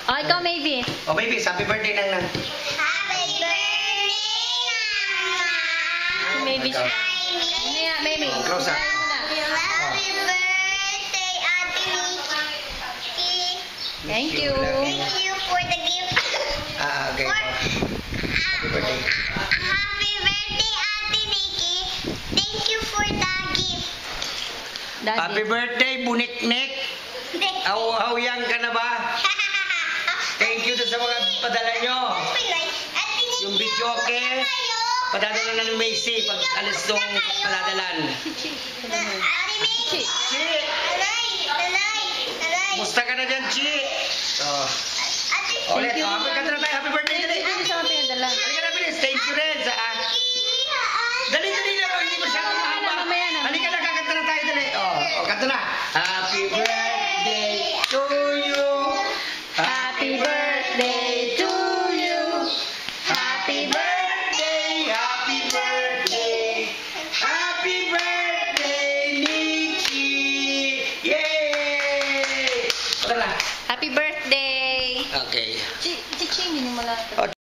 Oh, ikaw, maybe. Oh, baby, happy birthday nang nang. Happy birthday, Mama. Maybe. Ikaw. Ano yan, maybe? Close up. Happy birthday, Ate Nikki. Thank you. Thank you for the gift. Okay. Happy birthday. Happy birthday, Ate Nikki. Thank you for the gift. Daddy. Happy birthday, buniknik. Aw-awyang ka na ba? Thank you sa mga padala nyo. Yung video, okay? Padadala na ng Macy pag alis nung paladalan. Chi. Chi! Musta ka na dyan, Chi? Oh. Ulit, you. happy ka na tayo. Happy birthday, dali. Ano sa mga pinadala? Halika na, bilis. Thank you rin sa... Dali, dali na. Hindi masyadong mahaba. Mamaya na. Halika na, kakanta na tayo, dali. Oh, kanta na. Happy birthday to you. Happy birthday to you. Happy birthday, happy birthday. Happy birthday, Nikki. Yay! Kanta na. Happy birthday. Okay. Chichi, hindi mo lang.